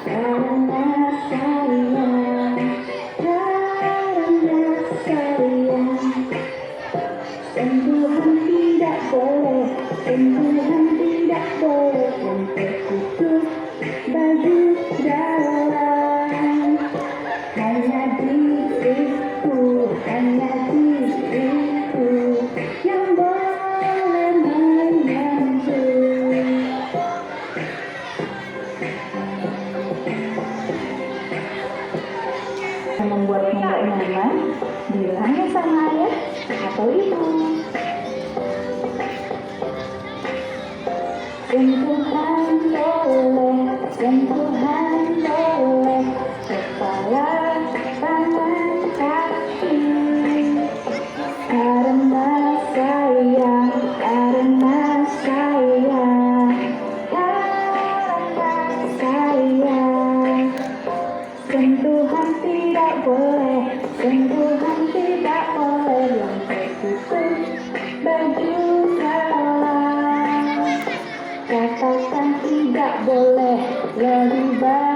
karena sayang, karena sayang. Sentuhan tidak boleh, sentuhan tidak boleh memperkutuk baju dalam. Hanya diriku yang boleh menyentuh. Yang membuatmu gak nyaman, bilangnya sama ayah atau ibu. Sentuhan boleh, sentuhan boleh, kepala, tangan, kaki. Karena sayang, karena sayang, karena sayang. Sentuhan tidak boleh, sentuhan tidak boleh yang tertutup baju dalam. Katakan tidak boleh, lebih baik